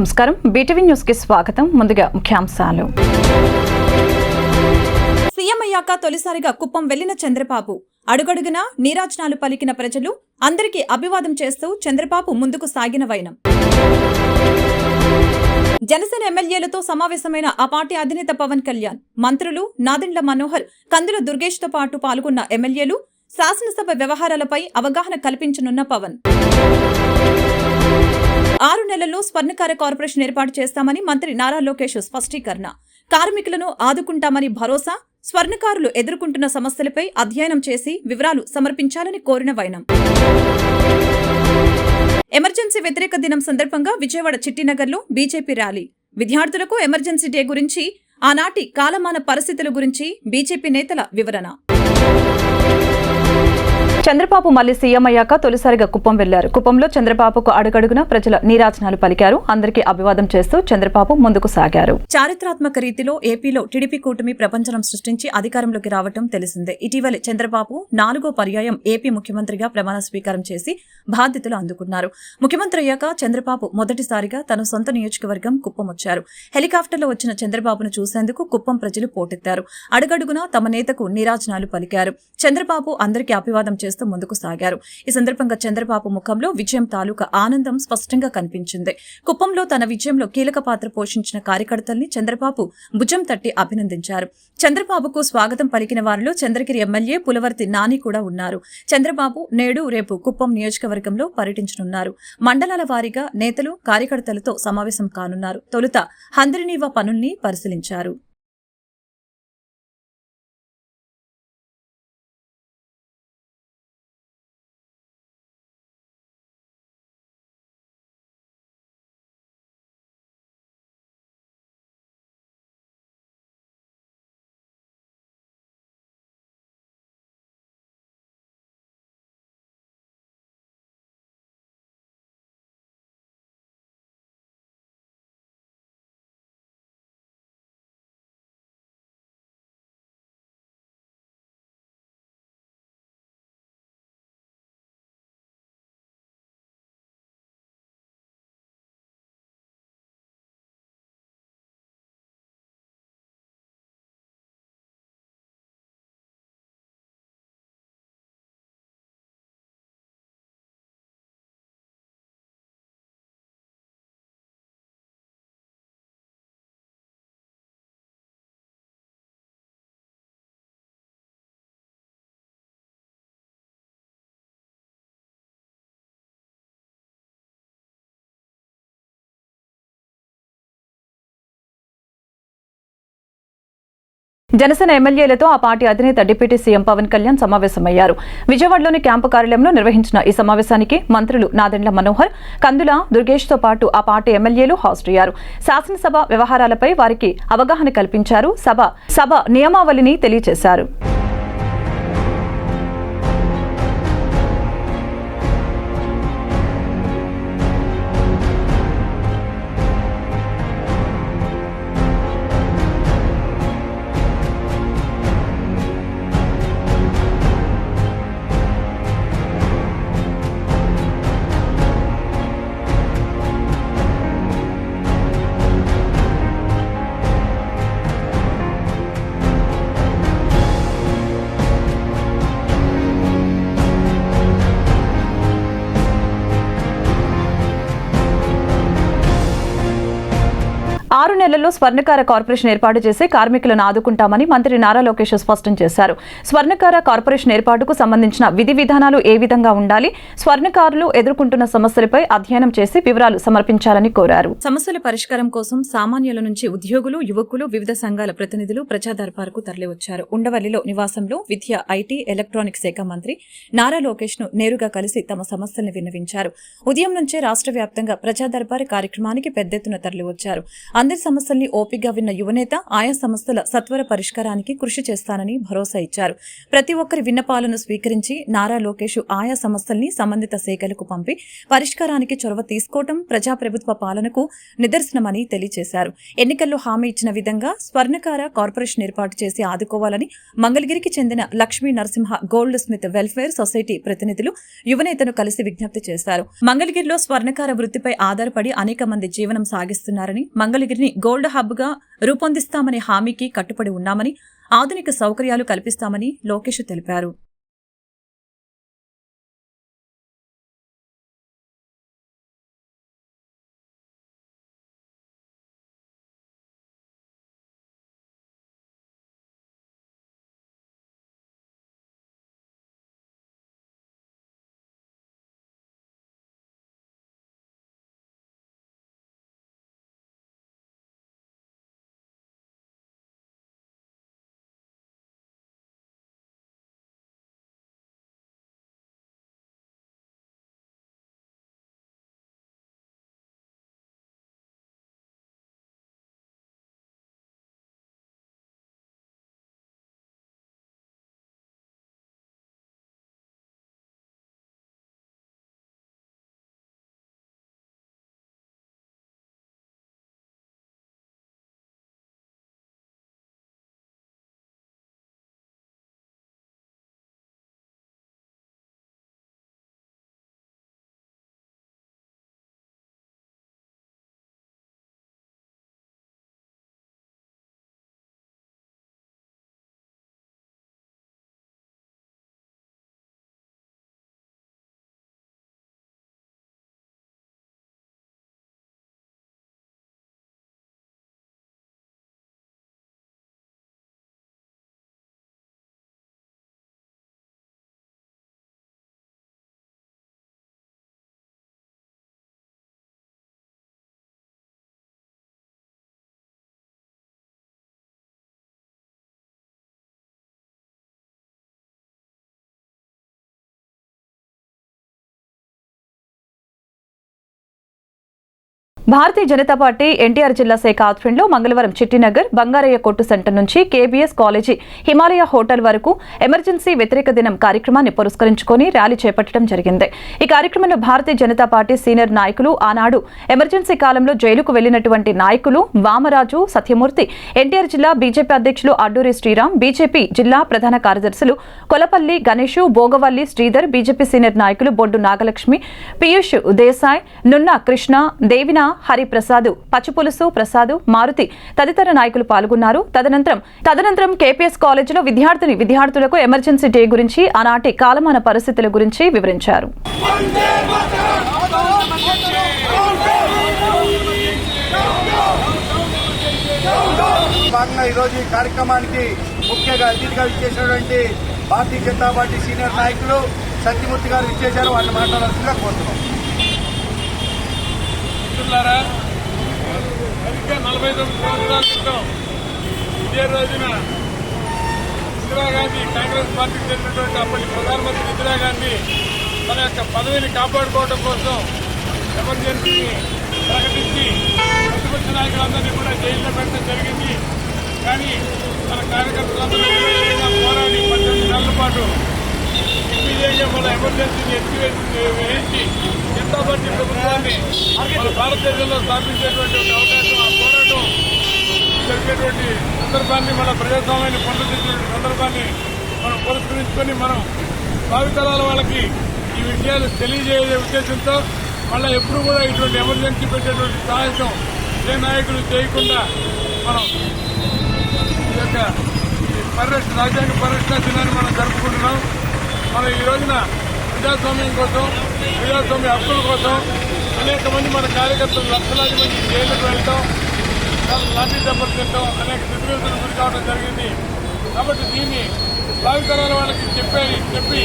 నమస్కారం BTV news కి స్వాగతం. ముందుగా ముఖ్యాంశాలు. సీఎం అయ్యాక తొలిసారిగా కుప్పం వెళ్లిన చంద్రబాబు అడుగడుగునా నీరాజనాలు పలికిన ప్రజలు అందరికీ అభివాదం చేస్తూ చంద్రబాబు ముందుకు సాగిన వైనం. జనసేన ఎమ్మెల్యేలతో సమావేశమైన ఆ పార్టీ అధినేత పవన్ కళ్యాణ్, మంత్రులు నాదెండ్ల మనోహర్, కందుల దుర్గేష్ తో పాటు పాల్గొన్న ఎమ్మెల్యేలు శాసనసభ వ్యవహారాలపై అవగాహన కల్పించనున్న పవన్. 6 నెలల్లో స్వర్ణకార కార్పొరేషన్ ఏర్పాటు చేస్తామని మంత్రి నారా లోకేష్ స్పష్టీకరణ. కార్మికులను ఆదుకుంటామని భరోసా. స్వర్ణకారులు ఎదుర్కొంటున్న సమస్యలపై అధ్యయనం చేసి వివరాలు సమర్పించాలని కోరిన వైనం. ఎమర్జెన్సీ వ్యతిరేక దినం సందర్భంగా విజయవాడ చిట్టినగర్లో బీజేపీ ర్యాలీ. విద్యార్థులకు ఎమర్జెన్సీ డే గురించి, ఆనాటి కాలమాన పరిస్థితుల గురించి బీజేపీ నేతల వివరణ. చంద్రబాబు మళ్లీ సీఎం అయ్యాక తొలిసారిగా కుప్పం వెళ్లారు. కుప్పంలో చంద్రబాబుకు అడుగడుగునా ప్రజల నీరాజనాలు పలికారు. అందరికీ అభివాదం చేస్తూ చంద్రబాబు ముందుకు సాగారు. చారిత్రాత్మక రీతిలో ఏపీలో టీడీపీ కూటమి ప్రపంచం సృష్టించి అధికారంలోకి రావటం తెలిసిందే. ఇటీవల చంద్రబాబు 4వ పర్యాయం ఏపీ ముఖ్యమంత్రిగా ప్రమాణ స్వీకారం చేసి బాధ్యతలు అందుకున్నారు. ముఖ్యమంత్రి అయ్యాక చంద్రబాబు మొదటిసారిగా తన సొంత నియోజకవర్గం కుప్పం వచ్చారు. హెలికాప్టర్లో వచ్చిన చంద్రబాబును చూసేందుకు కుప్పం ప్రజలు పోటెత్తారు. అడుగడుగునా తమ నేతకు నీరాజనాలు పలికారు. చంద్రబాబు అందరికీ అభివాదం చేస్తూ ముందుకు సాగారు. ఈ సందర్భంగా చంద్రబాబు ముఖంలో విజయం తాలూకా ఆనందం స్పష్టంగా కనిపించింది. కుప్పంలో తన విజయంలో కీలక పాత్ర పోషించిన కార్యకర్తల్ని చంద్రబాబు భుజం తట్టి అభినందించారు. చంద్రబాబుకు స్వాగతం పలికిన వారిలో చంద్రగిరి ఎమ్మెల్యే పులవర్తి నాని కూడా ఉన్నారు. చంద్రబాబు నేడు రేపు కుప్పం నియోజకవర్గంలో పర్యటించనున్నారు. మండలాల వారీగా నేతలు కార్యకర్తలతో సమావేశం కానున్నారు. తొలుత హంద్రినీవా పనుల్ని పరిశీలించారు. జనసేన ఎమ్మెల్యేలతో ఆ పార్టీ అధినేత డిప్యూటీ సీఎం పవన్ కళ్యాణ్ సమావేశమయ్యారు. విజయవాడలోని క్యాంపు కార్యాలయంలో నిర్వహించిన ఈ సమావేశానికి మంత్రులు నాదెండ్ల మనోహర్, కందుల దుర్గేష్ తో పాటు ఆ పార్టీ ఎమ్మెల్యేలు హాజరయ్యారు. శాసనసభ వ్యవహారాలపై వారికి అవగాహన కల్పించారు. సభ నియమావళిని తెలియజేశారు. ఆరు నెలల్లో స్వర్ణకార కార్పొరేషన్ ఏర్పాటు చేసి కార్మికులను ఆదుకుంటామని మంత్రి నారా లోకేష్ స్పష్టం చేశారు. స్వర్ణకార కార్పొరేషన్ ఏర్పాటుకు సంబంధించిన విధి విధానాలు ఏ విధంగా ఉండాలి, స్వర్ణకారులు ఎదుర్కొంటున్న సమస్యలపై అధ్యయనం చేసి వివరాలు సమర్పించాలని కోరారు. సమస్యల పరిష్కారం కోసం సామాన్యుల నుంచి ఉద్యోగులు, యువకులు, వివిధ సంఘాల ప్రతినిధులు ప్రజా దర్బారుకు తరలివచ్చారు. ఉండవల్లిలో నివాసంలో విద్య, ఐటీ, ఎలక్ట్రానిక్స్ శాఖ మంత్రి నారా లోకేష్ ను నేరుగా కలిసి తమ సమస్యలను విన్నవించారు. ఉదయం నుంచే రాష్ట్ర వ్యాప్తంగా ప్రజా దర్బారు కార్యక్రమానికి పెద్ద ఎత్తున తరలివచ్చారు. అందరి సమస్యల్ని ఓపికగా విన్న యువనేత ఆయా సమస్యల సత్వర పరిష్కారానికి కృషి చేస్తానని భరోసా ఇచ్చారు. ప్రతి ఒక్కరి విన్నపాలను స్వీకరించి నారా లోకేష్ ఆయా సమస్యల్ని సంబంధిత శాఖలకు పంపి పరిష్కారానికి చొరవ తీసుకోవడం ప్రజాప్రభుత్వ పాలనకు నిదర్శనమని తెలియజేశారు. ఎన్నికల్లో హామీ ఇచ్చిన విధంగా స్వర్ణకార కార్పొరేషన్ ఏర్పాటు చేసి ఆదుకోవాలని మంగళగిరికి చెందిన Lakshmi Narasimha gold Smith welfare society ప్రతినిధులు యువనేతను కలిసి విజ్ఞప్తి చేశారు. మంగళగిరిలో స్వర్ణకార వృత్తిపై ఆధారపడి అనేక మంది జీవనం సాగిస్తున్నారని, మంగళగిరిని గోల్డ్ హబ్ గా రూపొందిస్తామనే హామీకి కట్టుబడి ఉన్నామని, ఆధునిక సౌకర్యాలు కల్పిస్తామని లోకేష్ తెలిపారు. భారతీయ జనతా పార్టీ ఎన్టీఆర్ జిల్లా శాఖ ఆధ్వర్యంలో మంగళవారం చిట్టినగర్ బంగారయ్య కొట్టు సెంటర్ నుంచి కేబీఎస్ కాలేజీ హిమాలయ హోటల్ వరకు ఎమర్జెన్సీ వ్యతిరేక దినం కార్యక్రమాన్ని పురస్కరించుకొని ర్యాలీ చేపట్టడం జరిగింది. ఈ కార్యక్రమంలో భారతీయ జనతా పార్టీ సీనియర్ నాయకులు, ఆనాడు ఎమర్జెన్సీ కాలంలో జైలుకు వెళ్లినటువంటి నాయకులు వామరాజు, సత్యమూర్తి, ఎన్టీఆర్ జిల్లా బీజేపీ అధ్యక్షులు అడ్డూరి శ్రీరామ్, బీజేపీ జిల్లా ప్రధాన కార్యదర్శులు కొలపల్లి గణేష్, భోగవల్లి శ్రీధర్, బీజేపీ సీనియర్ నాయకులు బొడ్డు నాగలక్ష్మి, పీయూష్ దేశాయ్, నున్న కృష్ణ, దేవిన హరిప్రసాద్, పచ్చిపులుసు ప్రసాద్, మారుతి తదితర నాయకులు పాల్గొన్నారు. తదనంతరం కేపీఎస్ కాలేజీలో విద్యార్థులకు ఎమర్జెన్సీ డే గురించి, ఆనాటి కాలమాన పరిస్థితుల గురించి వివరించారు. ఈరోజు ఈ కార్యక్రమానికి ముఖ్యంగా అతిథిగా ఇచ్చేసినటువంటి భారతీయ జనతా పార్టీ సీనియర్ నాయకులు సత్యమూర్తి గారు ఇచ్చేశారు. వారిని మాట్లాడాల్సిందిగా కోరుతున్నాం. 49 సంవత్సరాల క్రితం ఇదే రోజున ఇందిరాగాంధీ కాంగ్రెస్ పార్టీకి చెందినటువంటి అప్పటి ప్రధానమంత్రి ఇందిరాగాంధీ తన యొక్క పదవిని కాపాడుకోవడం కోసం ఎమర్జెన్సీని ప్రకటించి ప్రతిపక్ష నాయకులందరినీ కూడా జైల్లో పెట్టడం జరిగింది. కానీ మన కార్యకర్తలందరూ పోరాడి 18 నెలల పాటు మన ఎమర్జెన్సీని వేయించి జనతా పార్టీ ప్రభుత్వాన్ని మన భారతదేశంలో స్థాపించేటువంటి అవకాశం, ఆ పోరాటం జరిగేటువంటి సందర్భాన్ని, మన ప్రజాస్వామ్యాన్ని పునరుద్ధరించినటువంటి సందర్భాన్ని మనం పురస్కరించుకొని మనం భావితరాల వాళ్ళకి ఈ విషయాలు తెలియజేసే ఉద్దేశంతో మళ్ళీ ఎప్పుడు కూడా ఇటువంటి ఎమర్జెన్సీ పెట్టేటువంటి సాహసం ఏ నాయకులు చేయకుండా మనం ఈ యొక్క రాజ్యాంగ పరిరక్షణ దినాన్ని మనం జరుపుకుంటున్నాం. మనం ఈ రోజున ప్రజాస్వామ్యం కోసం, ప్రజాస్వామ్య హక్కుల కోసం అనేక మంది మన కార్యకర్తలు లక్షలాది మంది జైలుకు వెళ్తాం, లాఠీ దెబ్బలు తింటాం, అనేక స్థితిగతులకు గురి కావడం జరిగింది. కాబట్టి దీన్ని భావితరాల వాళ్ళకి చెప్పి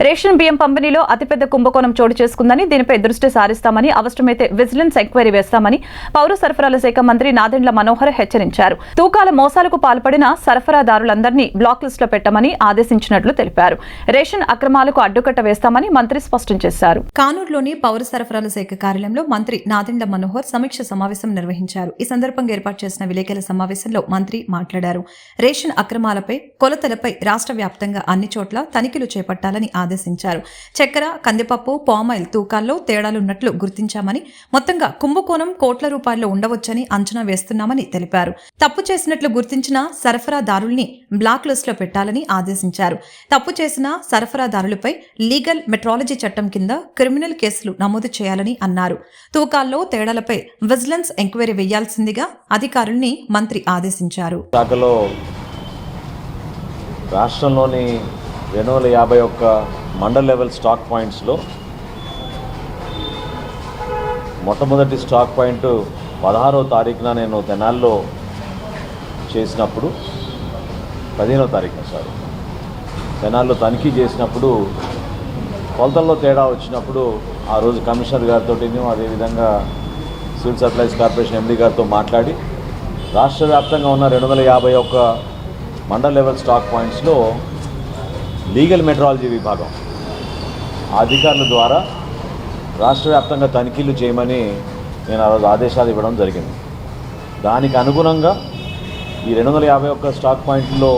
రేషన్ బియ్యం పంపిణీలో అతిపెద్ద కుంభకోణం చోటు చేసుకుందని, దీనిపై దృష్టి సారిస్తామని, అవసరమైతే విజిలెన్స్ ఎంక్వైరీ వేస్తామని పౌర సరఫరాల శాఖ మంత్రి నాదెండ్ల మనోహర్ హెచ్చరించారు. తూకాల మోసాలకు పాల్పడిన సరఫరాదారులందరినీ బ్లాక్ లిస్టులో పెట్టమని ఆదేశించినట్లు తెలిపారు. రేషన్ అక్రమాలకు అడ్డుకట్ట వేస్తామని మంత్రి స్పష్టం చేశారు. కానూరులోని పౌర సరఫరాల శాఖ కార్యాలయంలో మంత్రి నాదెండ్ల మనోహర్ సమీక్ష సమావేశం నిర్వహించారు. ఈ సందర్భంగా ఏర్పాటు చేసిన విలేకరుల సమావేశంలో మంత్రి మాట్లాడారు. రేషన్ అక్రమాలపై, కొలతలపై రాష్ట్ర వ్యాప్తంగా అన్ని చోట్ల తనిఖీలు చేపట్టాలని ఆదేశించారు. చక్కెర, కందిపప్పు, పామాయిల్ తూకాల్లో తేడాలున్నట్లు గుర్తించామని, మొత్తంగా కుంభకోణం కోట్ల రూపాయల్లో ఉండవచ్చని అంచనా వేస్తున్నామని తెలిపారు. తప్పు చేసినట్లు గుర్తించిన సరఫరాదారుల్ని బ్లాక్ లిస్టులో పెట్టాలని ఆదేశించారు. తప్పు చేసిన సరఫరాదారులపై లీగల్ మెట్రాలజీ చట్టం కింద క్రిమినల్ కేసులు నమోదు చేయాలని అన్నారు. తూకాల్లో తేడాలపై విజిలెన్స్ ఎంక్వైరీ వేయాల్సిందిగా అధికారుల్ని మంత్రి ఆదేశించారు. రాష్ట్రంలోని 251 మండల్ లెవెల్ స్టాక్ పాయింట్స్లో మొట్టమొదటి స్టాక్ పాయింట్ 16వ తారీఖున నేను తెనాల్లో చేసినప్పుడు 15వ తారీఖున తెనాల్లో తనిఖీ చేసినప్పుడు కొలతల్లో తేడా వచ్చినప్పుడు ఆ రోజు కమిషనర్ గారితో అదేవిధంగా సివిల్ సప్లైస్ కార్పొరేషన్ ఎండీ గారితో మాట్లాడి రాష్ట్ర వ్యాప్తంగా ఉన్న 251 మండల్ లెవెల్ స్టాక్ పాయింట్స్లో లీగల్ మెట్రాలజీ విభాగం అధికారుల ద్వారా రాష్ట్ర వ్యాప్తంగా తనిఖీలు చేయమని నేను ఆ రోజు ఆదేశాలు ఇవ్వడం జరిగింది. దానికి అనుగుణంగా ఈ 251 స్టాక్ పాయింట్లో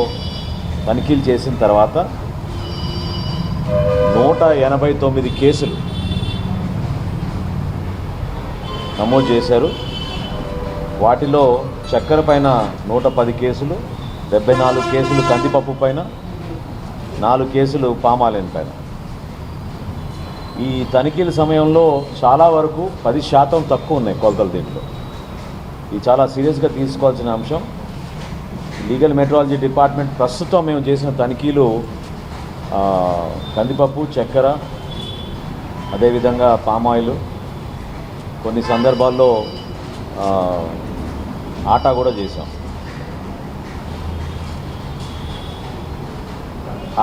తనిఖీలు చేసిన తర్వాత 189 కేసులు నమోదు చేశారు. వాటిలో చక్కెర పైన 110 కేసులు, 74 కేసులు కందిపప్పు పైన, 4 కేసులు పామాయిల్ పైన. ఈ తనిఖీల సమయంలో చాలా వరకు 10% తక్కువ ఉన్నాయి కొలతలు. దీంట్లో ఇది చాలా సీరియస్గా తీసుకోవాల్సిన అంశం. లీగల్ మెట్రాలజీ డిపార్ట్మెంట్ ప్రస్తుతం మేము చేసిన తనిఖీలు కందిపప్పు, చక్కెర, అదేవిధంగా పామాయిల్, కొన్ని సందర్భాల్లో ఆటా కూడా చేసాం.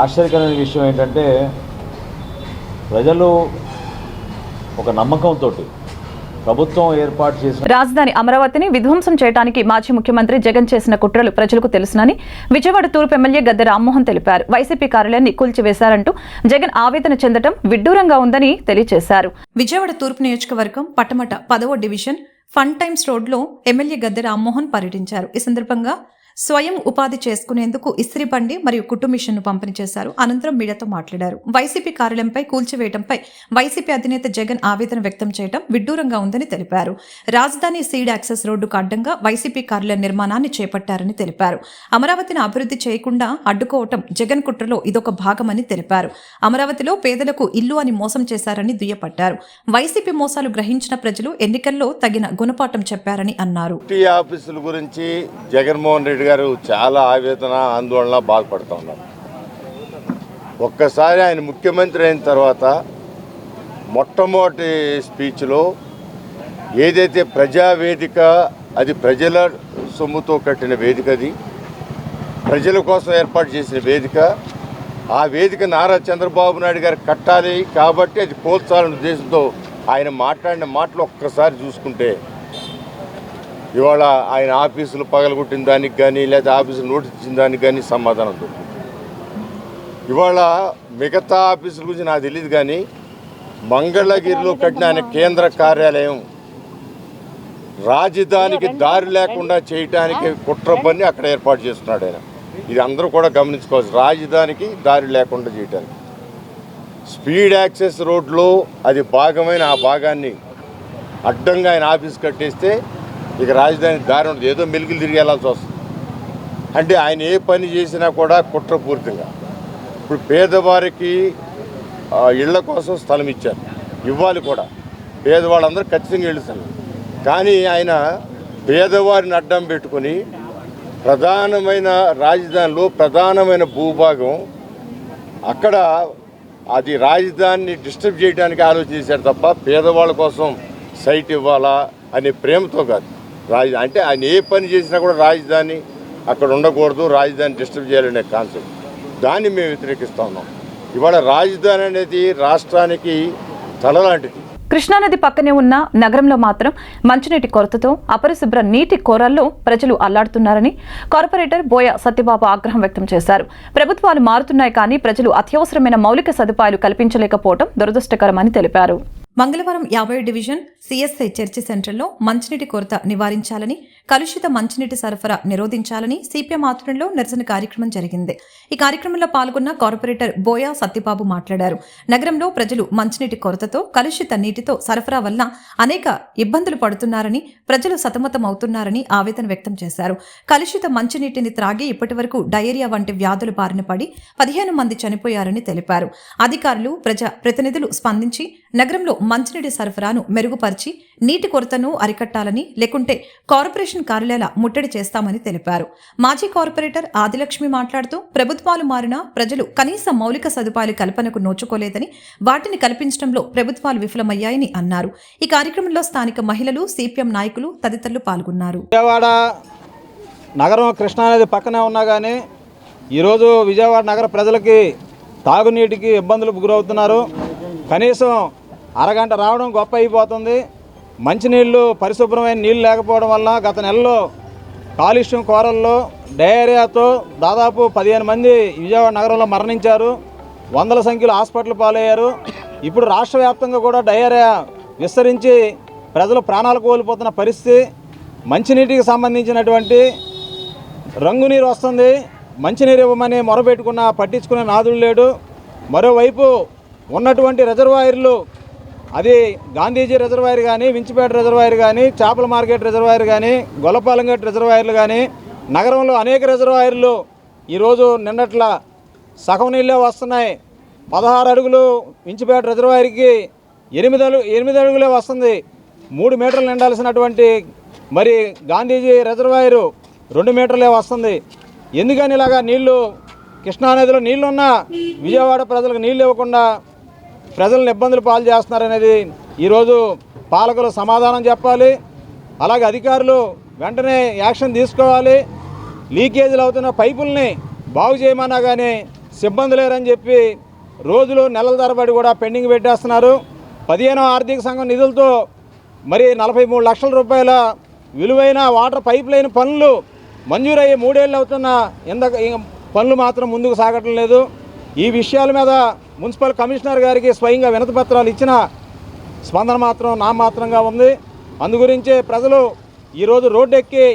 ఆశ్చర్యకరమైన విషయం ఏంటంటే ప్రజలు ఒక నమ్మకంతో ప్రభుత్వం ఏర్పాటు చేసిన రాజధాని అమరావతిని విధ్వంసం చేయడానికి మాజీ ముఖ్యమంత్రి జగన్ చేసిన కుట్రలు ప్రజలకు తెలుసునని విజయవాడ తూర్పు ఎమ్మెల్యే గద్దె రామ్మోహన్ తెలిపారు. వైసీపీ కార్యాలయాన్ని కూల్చివేశారంటూ జగన్ ఆవేదన చెందడం విడ్డూరంగా ఉందని తెలియజేశారు. విజయవాడ తూర్పు నియోజకవర్గం పట్టమట 10వ డివిజన్ ఫన్ టైమ్స్ రోడ్లో ఎమ్మెల్యే గద్దె రామ్మోహన్ పర్యటించారు. ఈ సందర్భంగా స్వయం ఉపాధి చేసుకునేందుకు ఇస్త్రీ బండి మరియు కుట్టు మిషన్ను పంపిణీ చేశారు. అనంతరం మీడియాతో మాట్లాడారు. వైసీపీ కార్యాలయంపై కూల్చివేయడంపై వైసీపీ అధినేత జగన్ ఆవేదన వ్యక్తం చేయడం విడ్డూరంగా ఉందని తెలిపారు. రాజధాని సీడ్ యాక్సెస్ రోడ్డుకు అడ్డంగా వైసీపీ కార్యాలయ నిర్మాణాన్ని చేపట్టారని తెలిపారు. అమరావతిని అభివృద్ధి చేయకుండా అడ్డుకోవటం జగన్ కుట్రలో ఇదొక భాగమని తెలిపారు. అమరావతిలో పేదలకు ఇల్లు అని మోసం చేశారని దుయ్యపట్టారు. వైసీపీ మోసాలు గ్రహించిన ప్రజలు ఎన్నికల్లో తగిన గుణపాఠం చెప్పారని అన్నారు. ఆఫీసుల గురించి జగన్మోహన్ రెడ్డి గారు చాలా ఆవేదన, ఆందోళన, బాధపడుతూ ఉన్నారు. ఒక్కసారి ఆయన ముఖ్యమంత్రి అయిన తర్వాత మొట్టమొదటి స్పీచ్లో ఏదైతే ప్రజావేదిక, అది ప్రజల సొమ్ముతో కట్టిన వేదిక, అది ప్రజల కోసం ఏర్పాటు చేసిన వేదిక, ఆ వేదిక నారా చంద్రబాబు నాయుడు గారు కట్టాలి కాబట్టి అది కోల్చాలనే ఉద్దేశంతో ఆయన మాట్లాడిన మాటలు ఒక్కసారి చూసుకుంటే ఇవాళ ఆయన ఆఫీసులు పగలగొట్టిన దానికి కానీ లేదా ఆఫీసులు నోటీస్ ఇచ్చిన దానికి కానీ సమాధానం దొరుకుతుంది. ఇవాళ మిగతా ఆఫీసుల గురించి నాకు తెలియదు కానీ మంగళగిరిలో కట్టిన ఆయన కేంద్ర కార్యాలయం రాజధానికి దారి లేకుండా చేయడానికి కుట్ర పని అక్కడ ఏర్పాటు చేస్తున్నాడు ఆయన. ఇది అందరూ కూడా గమనించుకోవచ్చు. రాజధానికి దారి లేకుండా చేయడానికి స్పీడ్ యాక్సెస్ రోడ్లో అది భాగమైన ఆ భాగాన్ని అడ్డంగా ఆయన ఆఫీస్ కట్టేస్తే ఇక రాజధాని దారి ఉండదు, ఏదో మెలికలు తిరిగి వెళ్ళాల్సి వస్తుంది. అంటే ఆయన ఏ పని చేసినా కూడా కుట్రపూరితంగా. ఇప్పుడు పేదవారికి ఇళ్ల కోసం స్థలం ఇచ్చారు, ఇవ్వాలి కూడా, పేదవాళ్ళందరూ ఖచ్చితంగా ఇళ్ళు. కానీ ఆయన పేదవారిని అడ్డం పెట్టుకొని ప్రధానమైన రాజధానిలో ప్రధానమైన భూభాగం అక్కడ అది రాజధానిని డిస్టర్బ్ చేయడానికి ఆలోచన చేశారు తప్ప పేదవాళ్ళ కోసం సైట్ ఇవ్వాలా అనే ప్రేమతో కాదు. అంటే ఆయన ఏ పని చేసినా కూడా రాజధాని అక్కడ ఉండకూడదు, రాజధాని డిస్టర్బ్ చేయాలనే కాన్సెప్ట్, దాన్ని మేము వ్యతిరేకిస్తూ ఉన్నాం. ఇవాళ రాజధాని అనేది రాష్ట్రానికి తల లాంటిది. కృష్ణానది పక్కనే ఉన్న నగరంలో మాత్రం మంచినీటి కొరతతో అపరిశుభ్ర నీటి కోరల్లో ప్రజలు అల్లాడుతున్నారని కార్పొరేటర్ బోయ సత్యబాబు ఆగ్రహం వ్యక్తం చేశారు. ప్రభుత్వాలు మారుతున్నాయి కానీ ప్రజలు అత్యవసరమైన మౌలిక సదుపాయాలు కల్పించలేకపోవడం దురదృష్టకరమని తెలిపారు. మంగళవారం 50 డివిజన్ సిఎస్ఐ చర్చి సెంటర్లో మంచినీటి కొరత నివారించాలని, కలుషిత మంచినీటి సరఫరా నిరోధించాలని సిపిఎం ఆధ్వర్యంలో నిరసన కార్యక్రమం జరిగింది. ఈ కార్యక్రమంలో పాల్గొన్న కార్పొరేటర్ బోయా సత్యబాబు మాట్లాడారు. నగరంలో ప్రజలు మంచినీటి కొరతతో, కలుషిత నీటితో సరఫరా వల్ల అనేక ఇబ్బందులు పడుతున్నారని, ప్రజలు సతమతమవుతున్నారని ఆవేదన వ్యక్తం చేశారు. కలుషిత మంచినీటిని త్రాగి ఇప్పటివరకు డయేరియా వంటి వ్యాధుల బారిన పడి 15 మంది చనిపోయారని తెలిపారు. అధికారులు, ప్రజా ప్రతినిధులు స్పందించి నగరంలో మంచినీటి సరఫరాను మెరుగుపరిచి నీటి కొరతను అరికట్టాలని, లేకుంటే కార్పొరేషన్ కార్యాలయాల ముట్టడి చేస్తామని తెలిపారు. మాజీ కార్పొరేటర్ ఆదిలక్ష్మి మాట్లాడుతూ ప్రభుత్వాలు మారినా ప్రజలు కనీస మౌలిక సదుపాయాల కల్పనకు నోచుకోలేదని, వాటిని కల్పించడంలో ప్రభుత్వాలు విఫలమయ్యాయని అన్నారు. ఈ కార్యక్రమంలో స్థానిక మహిళలు, సిపిఎం నాయకులు తదితరులు పాల్గొన్నారు. విజయవాడ నగరం కృష్ణానది పక్కనే ఉన్నా కానీ ఈరోజు విజయవాడ నగర ప్రజలకి తాగునీటికి ఇబ్బందులు గురవుతున్నారు. కనీసం అరగంట రావడం గొప్ప అయిపోతుంది. మంచినీళ్ళు, పరిశుభ్రమైన నీళ్ళు లేకపోవడం వల్ల గత నెలలో కాలుష్యం కోరల్లో డయేరియాతో దాదాపు 15 మంది విజయవాడ నగరంలో మరణించారు. వందల సంఖ్యలో హాస్పిటల్ పాలయ్యారు. ఇప్పుడు రాష్ట్ర వ్యాప్తంగా కూడా డయేరియా విస్తరించి ప్రజలు ప్రాణాలు కోల్పోతున్న పరిస్థితి. మంచినీటికి సంబంధించినటువంటి రంగునీరు వస్తుంది, మంచినీరు ఇవ్వమని మొరబెట్టుకున్న పట్టించుకునే నాదుడు లేడు. మరోవైపు ఉన్నటువంటి రిజర్వాయర్లు, అది గాంధీజీ రిజర్వాయర్ కానీ, వించిపేట రిజర్వాయర్ కానీ, చేపల మార్కెట్ రిజర్వాయర్ కానీ, గొల్లపాలెంగట్ రిజర్వాయర్లు కానీ, నగరంలో అనేక రిజర్వాయర్లు ఈరోజు నిన్నట్ల సగం నీళ్ళే వస్తున్నాయి. 16 అడుగులు వించిపేట రిజర్వాయర్కి 8 అడుగులే వస్తుంది. 3 మీటర్లు నిండాల్సినటువంటి మరి గాంధీజీ రిజర్వాయరు 2 మీటర్లే వస్తుంది. ఎందుకని ఇలాగా నీళ్లు కృష్ణానదిలో నీళ్లున్నా విజయవాడ ప్రజలకు నీళ్ళు ఇవ్వకుండా ప్రజలను ఇబ్బందులు పాలు చేస్తున్నారనేది ఈరోజు పాలకులు సమాధానం చెప్పాలి. అలాగే అధికారులు వెంటనే యాక్షన్ తీసుకోవాలి. లీకేజీలు అవుతున్న పైపుల్ని బాగు చేయమన్నా కానీ సిబ్బంది లేరని చెప్పి రోజులు నెలల తరబడి కూడా పెండింగ్ పెట్టేస్తున్నారు. 15వ ఆర్థిక సంఘం నిధులతో మరి 43 లక్షల రూపాయల విలువైన వాటర్ పైప్ లైన్ పనులు మంజూరయ్యి 3 ఏళ్ళు అవుతున్న పనులు మాత్రం ముందుకు సాగటం లేదు. ఈ విషయాల మీద మున్సిపల్ కమిషనర్ గారికి స్వయంగా వినతి పత్రాలు ఇచ్చిన స్పందన మాత్రం నామాత్రంగా ఉంది. అందుగురించే ప్రజలు ఈరోజు రోడ్డెక్కి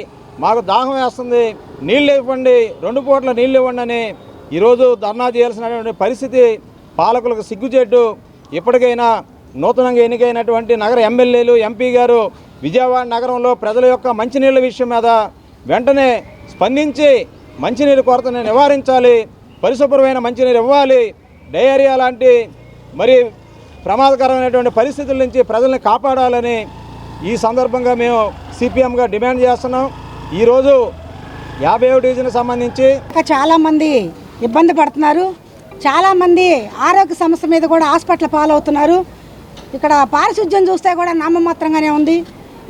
మాకు దాహం వేస్తుంది, నీళ్ళు ఇవ్వండి, 2 పూట్ల నీళ్ళు ఇవ్వండి అని ఈరోజు ధర్నా చేయాల్సినటువంటి పరిస్థితి పాలకులకు సిగ్గుచేటు. ఇప్పటికైనా నూతనంగా ఎన్నికైనటువంటి నగర ఎమ్మెల్యేలు, ఎంపీ గారు విజయవాడ నగరంలో ప్రజల యొక్క మంచినీళ్ళ విషయం మీద వెంటనే స్పందించి మంచినీరు కొరతను నివారించాలి, పరిశుభ్రమైన మంచినీరు ఇవ్వాలి. డయేరియా లాంటి మరి ప్రమాదకరమైనటువంటి పరిస్థితుల నుంచి ప్రజల్ని కాపాడాలని ఈ సందర్భంగా మేము సిపిఎంగా డిమాండ్ చేస్తున్నాం. ఈరోజు 50వ డివిజన్కి సంబంధించి చాలామంది ఇబ్బంది పడుతున్నారు. చాలామంది ఆరోగ్య సమస్య మీద కూడా హాస్పిటల్ పాలవుతున్నారు. ఇక్కడ పారిశుద్ధ్యం చూస్తే కూడా నామమాత్రంగానే ఉంది.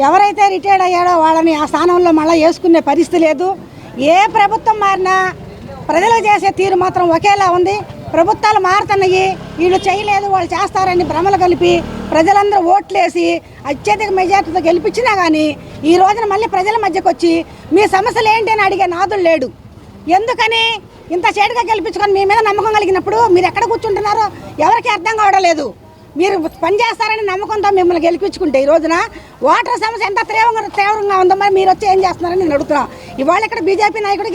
ఎవరైతే రిటైర్డ్ అయ్యాడో వాళ్ళని ఆ స్థానంలో మళ్ళీ వేసుకునే పరిస్థితి లేదు. ఏ ప్రభుత్వం మారినా ప్రజలు చేసే తీరు మాత్రం ఒకేలా ఉంది. ప్రభుత్వాలు మారుతున్నాయి, వీళ్ళు చేయలేదు వాళ్ళు చేస్తారని భ్రమలు కలిపి ప్రజలందరూ ఓట్లేసి అత్యధిక మెజార్టీతో గెలిపించినా కానీ ఈ రోజున మళ్ళీ ప్రజల మధ్యకు వచ్చి మీ సమస్యలు ఏంటి అని అడిగే నాదులు లేడు. ఎందుకని ఇంత చేటుగా గెలిపించుకొని మీ మీద నమ్మకం కలిగినప్పుడు మీరు ఎక్కడ కూర్చుంటున్నారో ఎవరికి అర్థం కావడం లేదు. మీరు పనిచేస్తారని నమ్మకంతో మిమ్మల్ని గెలిపించుకుంటే ఈ రోజున వాటర్ సమస్య ఎంత తీవ్రంగా ఉందో మరి మీరు వచ్చి ఏం చేస్తున్నారని నేను అడుగుతున్నా. ఇవాళ ఇక్కడ బీజేపీ నాయకుడు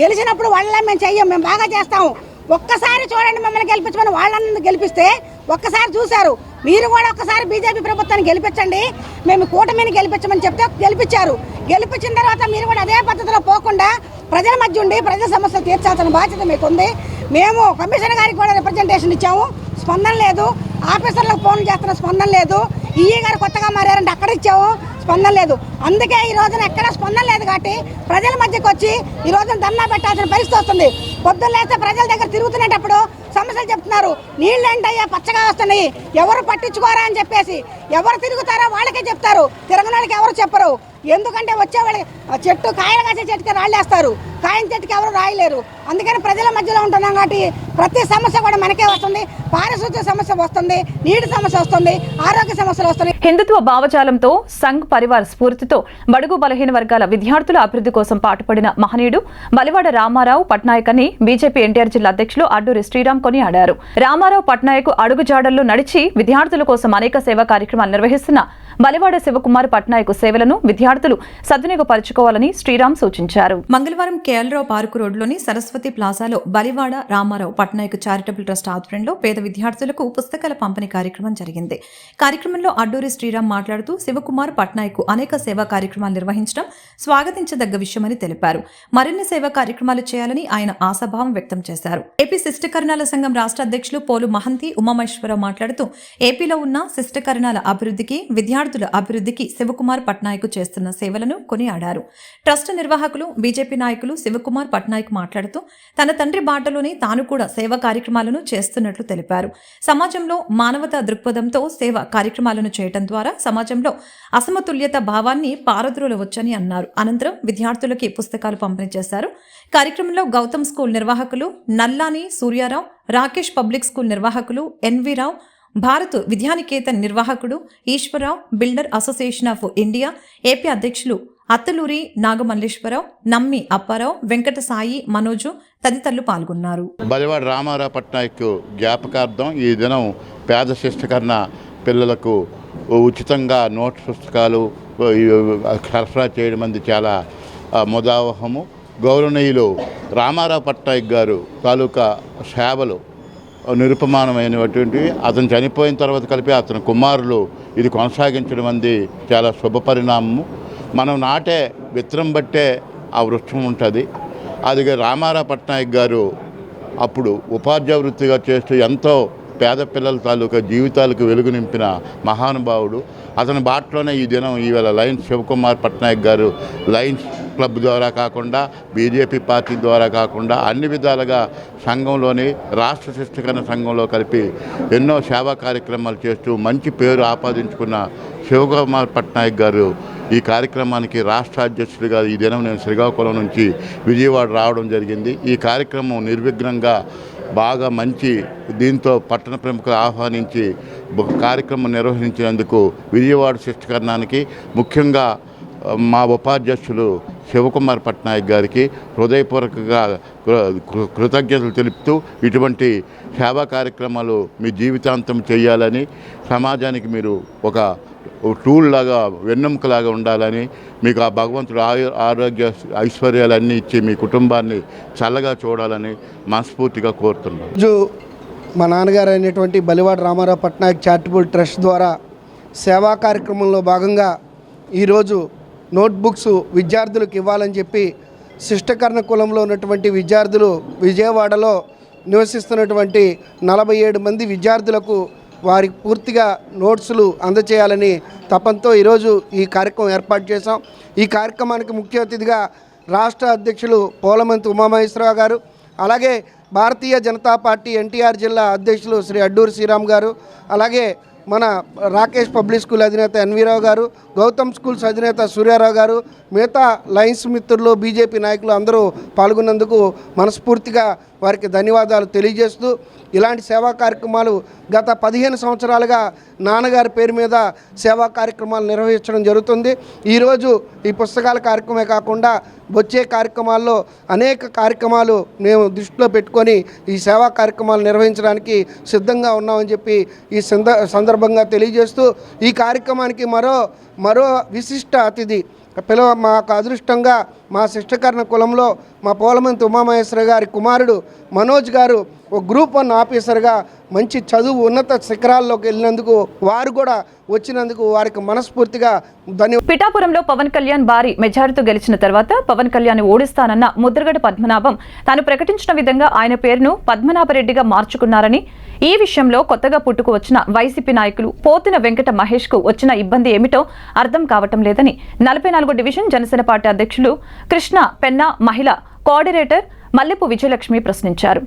గెలిచినప్పుడు వాళ్ళ మేము చెయ్యం, మేము బాగా చేస్తాము, ఒక్కసారి చూడండి మమ్మల్ని గెలిపించమని వాళ్ళని గెలిపిస్తే ఒక్కసారి చూశారు. మీరు కూడా ఒక్కసారి బీజేపీ ప్రభుత్వాన్ని గెలిపించండి, మేము కూటమిని గెలిపించమని చెప్తే గెలిపించారు. గెలిపించిన తర్వాత మీరు కూడా అదే పద్ధతిలో పోకుండా ప్రజల మధ్య ఉండి ప్రజల సమస్యలు తీర్చాల్సిన బాధ్యత మీకు ఉంది. మేము కమిషనర్ గారికి కూడా రిప్రజెంటేషన్ ఇచ్చాము, స్పందన లేదు. ఆఫీసర్లకు ఫోన్ చేస్తున్న స్పందన లేదు. ఈఏ గారు కొత్తగా మారారంటే అక్కడ ఇచ్చాము, స్పందన లేదు. అందుకే ఈ రోజున ఎక్కడ స్పందన లేదు కాబట్టి ప్రజల మధ్యకు వచ్చి ఈ రోజున ధర్నా పెట్టాల్సిన పరిస్థితి వస్తుంది. పొద్దున్న లేస్తే ప్రజల దగ్గర తిరుగుతున్నప్పుడు సమస్యలు చెప్తున్నారు. నీళ్ళు ఏంటయ్యా పచ్చగా వస్తున్నాయి, ఎవరు పట్టించుకోరా అని చెప్పేసి ఎవరు తిరుగుతారో వాళ్ళకే చెప్తారు, తిరగనాళ్ళకి ఎవరు చెప్పరు. ఎందుకంటే వచ్చేవాళ్ళకి చెట్టు కాయలు కాసే చెట్టుకి రాళ్ళేస్తారు, కాయని చెట్టుకి ఎవరు రాయలేరు. అందుకని ప్రజల మధ్యలో ఉంటున్నాం కాబట్టి ప్రతి సమస్య కూడా మనకే వస్తుంది. పారిశుద్ధ్య సమస్య వస్తుంది, నీటి సమస్య వస్తుంది, ఆరోగ్య సమస్యలు వస్తున్నాయి. హిందుత్వ భావజాలంతో సంఘ్ పరివార్ స్ఫూర్తితో బడుగు బలహీన వర్గాల విద్యార్థుల అభివృద్ధి కోసం పాటుపడిన మహనీయుడు బలివాడ రామారావు పట్నాయక్ అని బీజేపీ ఎన్టీఆర్ జిల్లా అధ్యక్షులు అడ్డూరి శ్రీరామ్ కొనియాడారు. రామారావు పట్నాయక్ అడుగుజాడల్లో నడిచి విద్యార్థుల కోసం అనేక సేవా కార్యక్రమాలు నిర్వహిస్తున్న బలివాడ శివకుమార్ పట్నాయక్ సేవలను విద్యార్థులు సద్వినియోగపరచుకోవాలని శ్రీరామ్ సూచించారు. మంగళవారం కేఎల్రావు పార్కు రోడ్లోని సరస్వతి ప్లాజాలో బలివాడ రామారావు పట్నాయక్ చారిటబుల్ ట్రస్ట్ ఆధ్వర్యంలో పేద విద్యార్థులకు పుస్తకాల పంపిణీ కార్యక్రమం జరిగింది. కార్యక్రమంలో అడ్డూరి శ్రీరామ్ మాట్లాడుతూ శివకుమార్ పట్నాయక్ అనేక సేవా కార్యక్రమాలు నిర్వహించడం స్వాగతించదగ్గ విషయమని తెలిపారు. మరిన్ని సేవా కార్యక్రమాలు చేయాలని ఆయన ఆశాభావం వ్యక్తం చేశారు. ఏపీ శిష్టకరణాల సంఘం రాష్ట్ర అధ్యక్షులు పోలు మహంతి ఉమామేశ్వరరావు మాట్లాడుతూ ఏపీలో ఉన్న శిష్టకరణాల అభివృద్ధికి విద్యార్థుల అభివృద్ధికి శివకుమార్ పట్నాయక్ చేస్తున్న సేవలను కొనియాడారు. ట్రస్ట్ నిర్వాహకులు బీజేపీ నాయకులు శివకుమార్ పట్నాయక్ మాట్లాడుతూ తన తండ్రి బాటలోనే తాను కూడా సేవా కార్యక్రమాలను చేస్తున్నట్లు తెలిపారు. సమాజంలో మానవతా దృక్పథంతో సేవా కార్యక్రమాలను చేయడం ద్వారా సమాజంలో అసమతుల్యత భావాన్ని పారద్రోలవచ్చని అన్నారు. అనంతరం విద్యార్థులకి పుస్తకాలు పంపిణీ చేశారు. కార్యక్రమంలో గౌతమ్ స్కూల్ నిర్వాహకులు నల్లాని సూర్యారావు, రాకేష్ పబ్లిక్ స్కూల్ నిర్వాహకులు ఎన్వి రావు, భారత్ విద్యానికేతన్ నిర్వాహకుడు Eswararao, builder association of India AP అధ్యక్షులు అత్తలూరి నాగమల్లేశ్వరరావు, నమ్మి అప్పారావు, వెంకట సాయి, మనోజు తదితరులు పాల్గొన్నారు. బలివాడ రామారావు పట్నాయక్ జ్ఞాపకార్థం ఈ దినం పేద శిష్టకరణ పిల్లలకు ఉచితంగా నోట్స్ పుస్తకాలు సరఫరా చేయడం అనేది చాలా ముదావహము. గౌరవనీయులు రామారావు పట్నాయక్ గారు తాలూకా సేవలు నిరుపమానమైనటువంటివి. అతను చనిపోయిన తర్వాత కలిపి అతని కుమారులు ఇది కొనసాగించడం అనేది చాలా శుభ పరిణామము. మనం నాటే విత్తనం బట్టే ఆ వృక్షం ఉంటుంది. అది రామారావు పట్నాయక్ గారు అప్పుడు ఉపాధ్యాయ వృత్తిగా చేస్తూ ఎంతో పేద పిల్లల తాలూకా జీవితాలకు వెలుగు నింపిన మహానుభావుడు. అతని బాటలోనే ఈ దినం ఈవేళ లయన్స్ శివకుమార్ పట్నాయక్ గారు లయన్స్ క్లబ్ ద్వారా కాకుండా బీజేపీ పార్టీ ద్వారా కాకుండా అన్ని విధాలుగా సంఘంలోని రాష్ట్ర శిక్షకరణ సంఘంలో కలిపి ఎన్నో సేవా కార్యక్రమాలు చేస్తూ మంచి పేరు ఆపాదించుకున్న శివకుమార్ పట్నాయక్ గారు ఈ కార్యక్రమానికి రాష్ట్ర అధ్యక్షుడిగా ఈ దినం నేను శ్రీకాకుళం నుంచి విజయవాడ రావడం జరిగింది. ఈ కార్యక్రమం నిర్విఘ్నంగా బాగా మంచి దీంతో పట్టణ ప్రముఖులు ఆహ్వానించి కార్యక్రమం నిర్వహించినందుకు విజయవాడ శిక్షకరణానికి ముఖ్యంగా మా ఉపాధ్యక్షులు శివకుమార్ పట్నాయక్ గారికి హృదయపూర్వకంగా కృతజ్ఞతలు తెలుపుతూ ఇటువంటి సేవా కార్యక్రమాలు మీ జీవితాంతం చేయాలని, సమాజానికి మీరు ఒక టూల్ లాగా వెన్నెముకలాగా ఉండాలని, మీకు ఆ భగవంతుడు ఆరోగ్య ఐశ్వర్యాలన్నీ ఇచ్చి మీ కుటుంబాన్ని చల్లగా చూడాలని మనస్ఫూర్తిగా కోరుతున్నాను. రోజు మా నాన్నగారు అయినటువంటి బలివాడ రామారావు పట్నాయక్ చారిటబుల్ ట్రస్ట్ ద్వారా సేవా కార్యక్రమంలో భాగంగా ఈరోజు నోట్బుక్స్ విద్యార్థులకు ఇవ్వాలని చెప్పి శిష్టకరణ కులంలో ఉన్నటువంటి విద్యార్థులు విజయవాడలో నివసిస్తున్నటువంటి 47 మంది విద్యార్థులకు వారికి పూర్తిగా నోట్సులు అందచేయాలని తపంతో ఈరోజు ఈ కార్యక్రమం ఏర్పాటు చేశాం. ఈ కార్యక్రమానికి ముఖ్య అతిథిగా రాష్ట్ర అధ్యక్షులు పోలమంతి ఉమామహేశ్వరరావు గారు, అలాగే భారతీయ జనతా పార్టీ ఎన్టీఆర్ జిల్లా అధ్యక్షులు శ్రీ అడ్డూరి శ్రీరామ్ గారు, అలాగే మన రాకేష్ పబ్లిక్ స్కూల్ అధినేత ఎన్వీరావు గారు, గౌతమ్ స్కూల్స్ అధినేత సూర్యారావు గారు, మిగతా లయన్స్ మిత్రులు బీజేపీ నాయకులు అందరూ పాల్గొన్నందుకు మనస్ఫూర్తిగా వారికి ధన్యవాదాలు తెలియజేస్తూ, ఇలాంటి సేవా కార్యక్రమాలు గత 15 సంవత్సరాలుగా నాన్నగారి పేరు మీద సేవా కార్యక్రమాలు నిర్వహించడం జరుగుతుంది. ఈరోజు ఈ పుస్తకాల కార్యక్రమమే కాకుండా వచ్చే కార్యక్రమాల్లో అనేక కార్యక్రమాలు మేము దృష్టిలో పెట్టుకొని ఈ సేవా కార్యక్రమాలు నిర్వహించడానికి సిద్ధంగా ఉన్నామని చెప్పి ఈ సందర్భంగా తెలియజేస్తూ, ఈ కార్యక్రమానికి మరో విశిష్ట అతిథి మాకు అదృష్టంగా మా శిష్టకరణ కులంలో మా పోలమంతి ఉమామహేశ్వర గారి కుమారుడు మనోజ్ గారు ఒక గ్రూప్ 1 ఆఫీసర్గా మంచి చదువు ఉన్నత శిఖరాల్లోకి వెళ్ళినందుకు వారు కూడా వచ్చినందుకు వారికి మనస్ఫూర్తిగా పిఠాపురంలో పవన్ కళ్యాణ్ భారీ మెజారిటీతో గెలిచిన తర్వాత పవన్ కళ్యాణ్ ఓడిస్తానన్న ముద్రగడ పద్మనాభం తాను ప్రకటించిన విధంగా ఆయన పేరును పద్మనాభరెడ్డిగా మార్చుకున్నారని, ఈ విషయంలో కొత్తగా పుట్టుకు వచ్చిన వైసీపీ నాయకులు పోతిన వెంకట మహేష్ కు వచ్చిన ఇబ్బంది ఏమిటో అర్థం కావటం లేదని 44వ డివిజన్ జనసేన పార్టీ అధ్యక్షులు కృష్ణ పెన్నా మహిళా కోఆర్డినేటర్ మల్లెపు విజయలక్ష్మి ప్రశ్నించారు.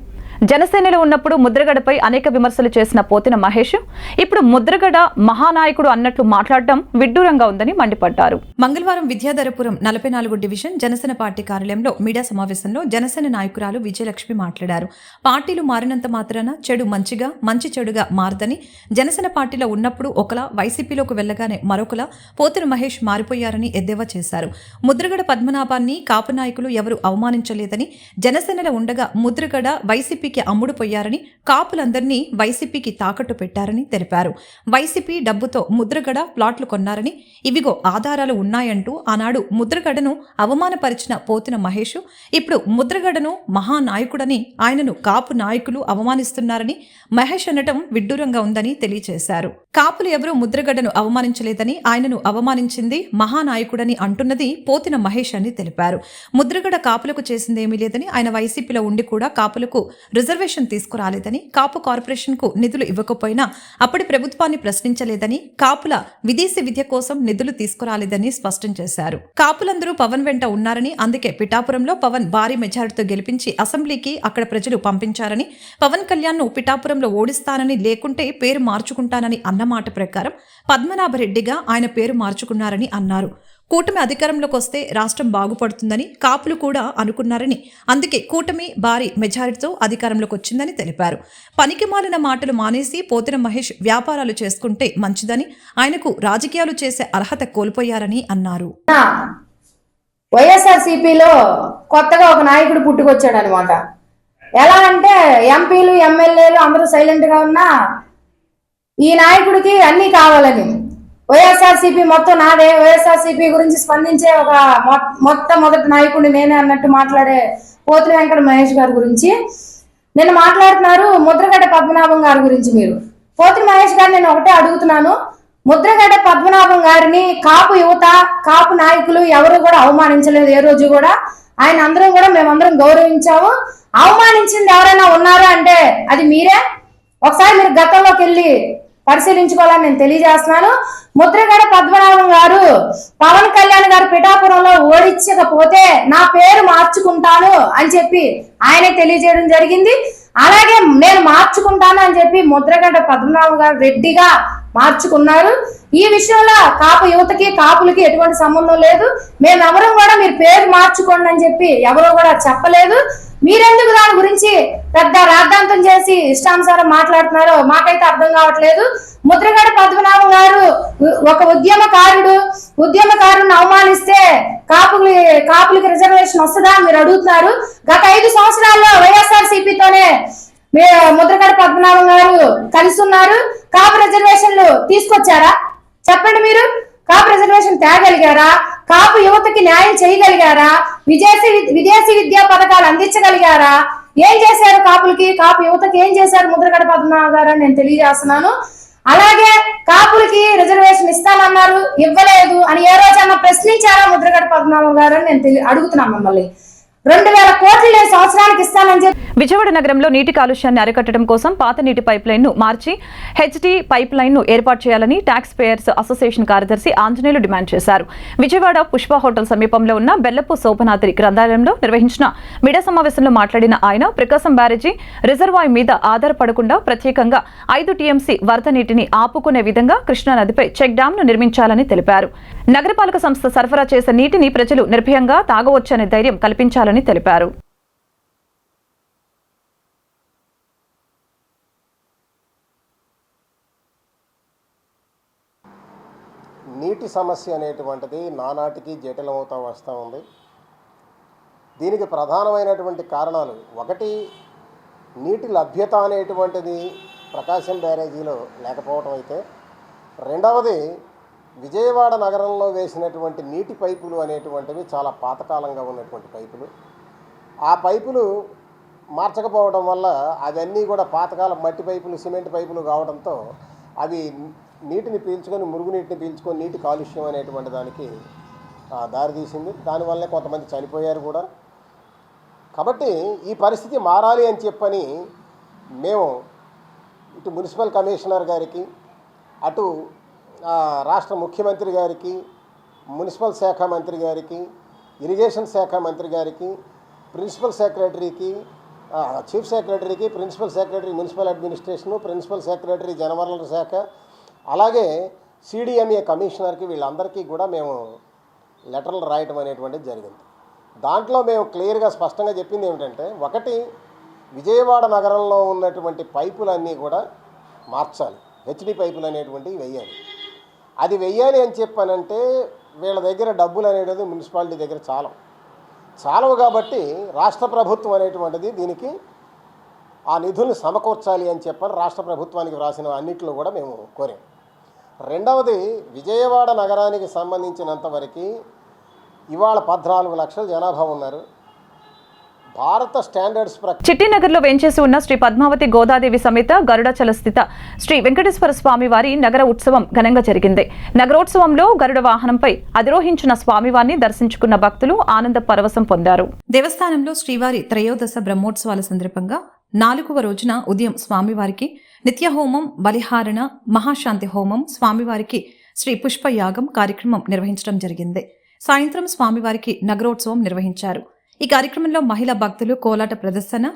జనసేనలో ఉన్నప్పుడు ముద్రగడపై అనేక విమర్శలు చేసిన పోతిన మహేష్ ఇప్పుడు ముద్రగడ మహానాయకుడు అన్నట్లు మాట్లాడడం విడ్డూరంగా ఉందని మండిపడ్డారు. మంగళవారం విద్యాధరపురం 44 డివిజన్ జనసేన పార్టీ కార్యాలయంలో మీడియా సమావేశంలో జనసేన నాయకురాలు విజయలక్ష్మి మాట్లాడారు. పార్టీలు మారినంత మాత్రాన చెడు మంచిగా, మంచి చెడుగా మారదని, జనసేన పార్టీలో ఉన్నప్పుడు ఒకలా, వైసీపీలోకి వెళ్లగానే మరొకలా పోతిన మహేష్ మారిపోయారని ఎద్దేవా చేశారు. ముద్రగడ పద్మనాభాన్ని కాపు నాయకులు ఎవరు అవమానించలేదని, జనసేనలో ఉండగా ముద్రగడ వైసీపీకి అమ్ముడుపోయారని, కాపులందరినీ వైసీపీకి తాకట్టు పెట్టారని తెలిపారు. వైసీపీ డబ్బుతో ముద్రగడ ప్లాట్లు కొన్నారని, ఇవిగో ఆధారాలు ఉన్నాయంటూ ఆనాడు ముద్రగడను అవమానపరిచిన పోతిన మహేష్ ఇప్పుడు ముద్రగడను మహానాయకుడని, ఆయనను కాపు నాయకులు అవమానిస్తున్నారని మహేష్ అనటం విడ్డూరంగా ఉందని తెలియజేశారు. కాపులు ఎవరూ ముద్రగడను అవమానించలేదని, ఆయనను అవమానించింది మహానాయకుడని అంటున్నది పోతిన మహేష్ అని తెలిపారు. ముద్రగడ కాపులకు చేసిందేమీ లేదని, ఆయన వైసీపీలో ఉండి కూడా కాపులకు రిజర్వేషన్ తీసుకురాలేదని, కాపు కార్పొరేషన్కు నిధులు ఇవ్వకపోయినా అప్పటి ప్రభుత్వాన్ని ప్రశ్నించలేదని, కాపుల విదేశీ విద్య కోసం నిధులు తీసుకురాలేదని స్పష్టం చేశారు. కాపులందరూ పవన్ వెంట ఉన్నారని, అందుకే పిఠాపురంలో పవన్ భారీ మెజారిటీతో గెలిపించి అసెంబ్లీకి అక్కడ ప్రజలు పంపించారని, పవన్ కళ్యాణ్ను పిఠాపురంలో ఓడిస్తానని, లేకుంటే పేరు మార్చుకుంటానని అన్నమాట ప్రకారం పద్మనాభరెడ్డిగా ఆయన పేరు మార్చుకున్నారని అన్నారు. కూటమి అధికారంలోకి వస్తే రాష్ట్రం బాగుపడుతుందని కాపులు కూడా అనుకున్నారని, అందుకే కూటమి భారీ మెజారిటీతో అధికారంలోకి వచ్చిందని తెలిపారు. పనికి మాలిన మాటలు మానేసి పోతిన మహేష్ వ్యాపారాలు చేసుకుంటే మంచిదని, ఆయనకు రాజకీయాలు చేసే అర్హత కోల్పోయారని అన్నారు. వైఎస్ఆర్సీపీలో కొత్తగా ఒక నాయకుడు పుట్టుకొచ్చాడు అనమాట. ఎలా అంటే ఎంపీలు ఎమ్మెల్యేలు అందరూ సైలెంట్ గా ఉన్నా ఈ నాయకుడికి అన్ని కావాలని, వైఎస్ఆర్సీపీ మొత్తం నాదే, వైఎస్ఆర్సీపీ గురించి స్పందించే ఒక మొట్టమొదటి నాయకుడిని నేనే అన్నట్టు మాట్లాడే పోతిన వెంకట మహేష్ గారి గురించి నిన్న మాట్లాడుతున్నారు. ముద్రగడ పద్మనాభం గారి గురించి మీరు పోతిన మహేష్ గారు నేను ఒకటే అడుగుతున్నాను, ముద్రగడ పద్మనాభం గారిని కాపు యువత, కాపు నాయకులు ఎవరు కూడా అవమానించలేదు ఏ రోజు కూడా. ఆయన అందరం కూడా మేమందరం గౌరవించాము. అవమానించింది ఎవరైనా ఉన్నారా అంటే అది మీరే. ఒకసారి మీరు గతంలోకి వెళ్ళి పరిశీలించుకోవాలని నేను తెలియజేస్తున్నాను. ముద్రగడ పద్మనాభం గారు పవన్ కళ్యాణ్ గారు పిఠాపురంలో ఓడించకపోతే నా పేరు మార్చుకుంటాను అని చెప్పి ఆయనే తెలియజేయడం జరిగింది. అలాగే నేను మార్చుకుంటాను అని చెప్పి ముద్రగడ పద్మనాభం గారు రెడ్డిగా మార్చుకున్నారు. ఈ విషయంలో కాపు యువతకి కాపులకి ఎటువంటి సంబంధం లేదు. మేమెవరం కూడా మీరు పేరు మార్చుకోండి అని చెప్పి ఎవరో కూడా చెప్పలేదు. మీరెందుకు దాని గురించి పెద్ద రాద్ధాంతం చేసి ఇష్టానుసారం మాట్లాడుతున్నారో మాకైతే అర్థం కావట్లేదు. ముద్రగడ పద్మనాభం గారు ఒక ఉద్యమకారుని అవమానిస్తే కాపులకి రిజర్వేషన్ వస్తుందా మీరు అడుగుతున్నారు. గత 5 సంవత్సరాల్లో వైఎస్ఆర్సీపీతోనే ముద్రగడ పద్మనాభం గారు కలిసి ఉన్నారు. కాపు రిజర్వేషన్లు తీసుకొచ్చారా చెప్పండి. మీరు కాపు రిజర్వేషన్ తేగలిగారా? కాపు యువతకి న్యాయం చేయగలిగారా? విదేశీ విద్యా పథకాలు అందించగలిగారా? ఏం చేశారు కాపులకి, కాపు యువతకి ఏం చేశారు ముద్రగడ పద్మనాభం గారు అని నేను తెలియజేస్తున్నాను. అలాగే కాపులకి రిజర్వేషన్ ఇస్తానన్నారు, ఇవ్వలేదు అని ఏ రోజన్నా ప్రశ్నించారా ముద్రగడ పద్మనాభం గారు అని నేను అడుగుతున్నాను మిమ్మల్ని. 2000 కోట్లు నేను సంవత్సరానికి ఇస్తానని చెప్పి విజయవాడ నగరంలో నీటి కాలుష్యాన్ని అరికట్టడం కోసం పాత నీటి పైప్ లైన్ ను మార్చి హెచ్డి పైప్ లైన్ ను ఏర్పాటు చేయాలని ట్యాక్స్ పేయర్స్ అసోసియేషన్ కార్యదర్శి ఆంజనేయులు డిమాండ్ చేశారు. విజయవాడ పుష్ప హోటల్ సమీపంలో ఉన్న బెల్లపు శోభనాద్రి గ్రంథాలయంలో నిర్వహించిన మీడియా సమావేశంలో మాట్లాడిన ఆయన ప్రకాశం బ్యారేజీ రిజర్వాయర్ మీద ఆధారపడకుండా ప్రత్యేకంగా 5 టీఎంసీ వరద నీటిని ఆపుకునే విధంగా కృష్ణానదిపై చెక్ డ్యాం ను నిర్మించాలని తెలిపారు. నగరపాలక సంస్థ సరఫరా చేసే నీటిని ప్రజలు నిర్భయంగా తాగవచ్చనే ధైర్యం కల్పించాలని తెలిపారు. నీటి సమస్య అనేటువంటిది నానాటికి జటిలమవుతూ వస్తూ ఉంది. దీనికి ప్రధానమైనటువంటి కారణాలు, ఒకటి నీటి లభ్యత అనేటువంటిది ప్రకాశం బ్యారేజీలో లేకపోవటం అయితే, రెండవది విజయవాడ నగరంలో వేసినటువంటి నీటి పైపులు అనేటువంటివి చాలా పాతకాలంగా ఉన్నటువంటి పైపులు. ఆ పైపులు మార్చకపోవడం వల్ల అవన్నీ కూడా పాతకాలం మట్టి పైపులు, సిమెంట్ పైపులు కావడంతో అవి నీటిని పీల్చుకొని, మురుగునీటిని పీల్చుకొని నీటి కాలుష్యం అనేటువంటి దానికి దారితీసింది. దానివల్లే కొంతమంది చనిపోయారు కూడా. కాబట్టి ఈ పరిస్థితి మారాలి అని చెప్పని మేము ఇటు మున్సిపల్ కమిషనర్ గారికి, అటు రాష్ట్ర ముఖ్యమంత్రి గారికి, మున్సిపల్ శాఖ మంత్రి గారికి, ఇరిగేషన్ శాఖ మంత్రి గారికి, ప్రిన్సిపల్ సెక్రటరీకి, చీఫ్ సెక్రటరీకి, principal secretary municipal administration, principal secretary జనవనరుల శాఖ, అలాగే CDMA కమిషనర్కి వీళ్ళందరికీ కూడా మేము లెటర్లు రాయటం అనేటువంటిది జరిగింది. దాంట్లో మేము క్లియర్గా స్పష్టంగా చెప్పింది ఏమిటంటే, ఒకటి, విజయవాడ నగరంలో ఉన్నటువంటి పైపులన్నీ కూడా మార్చాలి, HD పైపులు అనేటువంటివి వెయ్యాలి. అది వెయ్యాలి అని చెప్పానంటే వీళ్ళ దగ్గర డబ్బులు అనేది మున్సిపాలిటీ దగ్గర చాలవు కాబట్టి రాష్ట్ర ప్రభుత్వం అనేటువంటిది దీనికి ఆ నిధుల్ని సమకూర్చాలి అని చెప్పని రాష్ట్ర ప్రభుత్వానికి వ్రాసిన అన్నింటిలో కూడా మేము కోరాం. రెండవది, విజయవాడ నగరానికి సంబంధించినంతవరకు ఇవాళ 14 లక్షల జనాభా ఉన్నారు. భారత స్టాండర్డ్స్ చిట్టినగర్లో వేంచేసి ఉన్న శ్రీ పద్మావతి గోదాదేవి సమేత గరుడాచల స్థిత శ్రీ వెంకటేశ్వర స్వామి వారి నగర ఉత్సవం ఘనంగా జరిగింది. నగరోత్సవంలో గరుడ వాహనంపై అధిరోహించిన స్వామివారిని దర్శించుకున్న భక్తులు ఆనంద పరవశం పొందారు. దేవస్థానంలో శ్రీవారి త్రయోదశ బ్రహ్మోత్సవాల సందర్భంగా 4వ రోజున ఉదయం స్వామివారికి నిత్యహోమం, బలిహారణ, మహాశాంతి హోమం, స్వామివారికి శ్రీ పుష్పయాగం కార్యక్రమం నిర్వహించడం జరిగింది. సాయంత్రం స్వామివారికి నగరోత్సవం నిర్వహించారు. ఈ కార్యక్రమంలో మహిళా భక్తులు కోలాట ప్రదర్శన,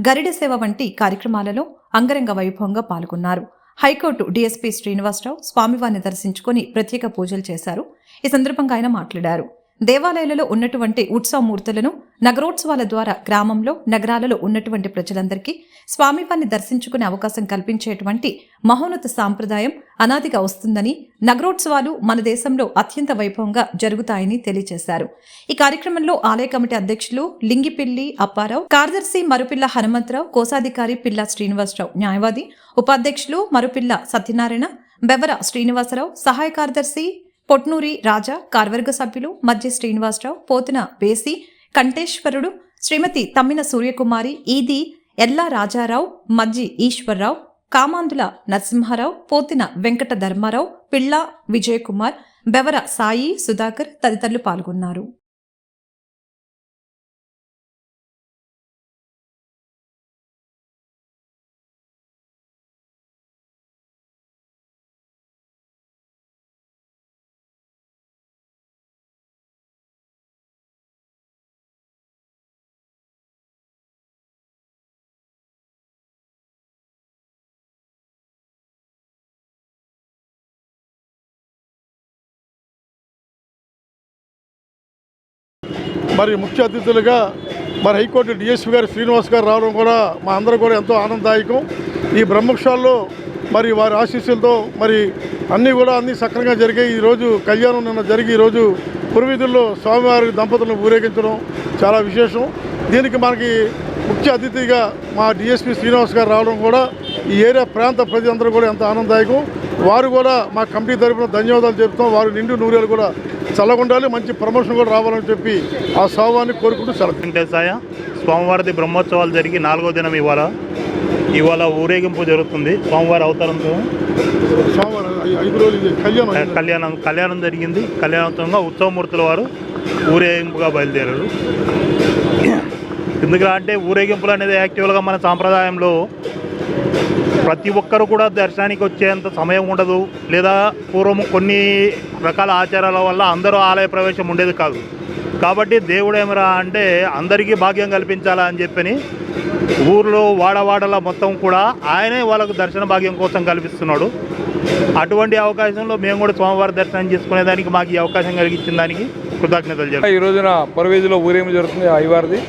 గరిడ సేవ వంటి కార్యక్రమాలలో అంగరంగ వైభవంగా పాల్గొన్నారు. హైకోర్టు DSP శ్రీనివాసరావు స్వామివారిని దర్శించుకుని ప్రత్యేక పూజలు చేశారు. ఈ సందర్భంగా ఆయన మాట్లాడారు. దేవాలయాలలో ఉన్నటువంటి ఉత్సవమూర్తులను నగరోత్సవాల ద్వారా గ్రామంలో, నగరాలలో ఉన్నటువంటి ప్రజలందరికీ స్వామివారిని దర్శించుకునే అవకాశం కల్పించేటువంటి మహోన్నత సాంప్రదాయం అనాదిగా వస్తుందని, నగరోత్సవాలు మన దేశంలో అత్యంత వైభవంగా జరుగుతాయని తెలియజేశారు. ఈ కార్యక్రమంలో ఆలయ కమిటీ అధ్యక్షులు లింగిపిల్లి అప్పారావు, కార్యదర్శి మరుపిల్ల హనుమంతరావు, కోశాధికారి పిల్ల శ్రీనివాసరావు, న్యాయవాది ఉపాధ్యక్షులు మరుపిల్ల సత్యనారాయణ, బెవర శ్రీనివాసరావు, సహాయ కార్యదర్శి పొట్నూరి రాజా, కార్యవర్గ సభ్యులు మధ్య శ్రీనివాసరావు, పోతున బేసి కంఠేశ్వరుడు, శ్రీమతి తమ్మిన సూర్యకుమారి, ఈది ఎల్లా రాజారావు, మజ్జి ఈశ్వర్రావు, కామాందుల నరసింహారావు, పోతిన వెంకట ధర్మారావు, పిళ్ళ విజయకుమార్, బెవర సాయి, సుధాకర్ తదితరులు పాల్గొన్నారు. మరి ముఖ్య అతిథులుగా మరి హైకోర్టు DSP గారు శ్రీనివాస్ గారు రావడం కూడా మా అందరూ కూడా ఎంతో ఆనందదాయకం. ఈ బ్రహ్మోత్సవాల్లో మరి వారి ఆశీస్సులతో మరి అన్నీ సక్రమంగా జరిగాయి. ఈరోజు కళ్యాణం నిన్న జరిగి ఈరోజు పురవీధుల్లో స్వామివారి దంపతులను ఊరేగించడం చాలా విశేషం. దీనికి మనకి ముఖ్య అతిథిగా మా DSP శ్రీనివాస్ గారు రావడం కూడా ఈ ఏరియా ప్రాంత ప్రజలందరూ కూడా ఎంతో ఆనందదాయకం. వారు కూడా మా కమిటీ తరఫున ధన్యవాదాలు చెప్తాం. వారు నిండు నూరేళ్ళు కూడా చల్లగుండాలి, మంచి ప్రమోషన్ కూడా రావాలని చెప్పి ఆ స్వామివారిని కోరుకుంటూ సెలవు. వెంకటేశాయ స్వామివారి బ్రహ్మోత్సవాలు జరిగి 4వ దినం ఇవాళ ఊరేగింపు జరుగుతుంది. స్వామివారి అవతారంతో కళ్యాణం జరిగింది. కళ్యాణోత్సవంగా ఉత్సవమూర్తుల వారు ఊరేగింపుగా బయలుదేరారు. ఎందుకంటే ఊరేగింపులు అనేది యాక్చువల్గా మన సాంప్రదాయంలో ప్రతి ఒక్కరు కూడా దర్శనానికి వచ్చేంత సమయం ఉండదు, లేదా పూర్వం కొన్ని రకాల ఆచారాల వల్ల అందరూ ఆలయ ప్రవేశం ఉండేది కాదు. కాబట్టి దేవుడు ఏమరా అంటే అందరికీ భాగ్యం కల్పించాలా అని చెప్పని ఊర్లో వాడవాడల మొత్తం కూడా ఆయనే వాళ్ళకు దర్శన భాగ్యం కోసం కల్పిస్తున్నాడు. అటువంటి అవకాశంలో మేము కూడా స్వామివారి దర్శనం చేసుకునేదానికి మాకు ఈ అవకాశం కలిగించిన దానికి కృతజ్ఞతలు చెప్తాం. ఈ రోజున పరవీధిలో ఊరేగింపు జరుగుతుంది అయ్యవారిది.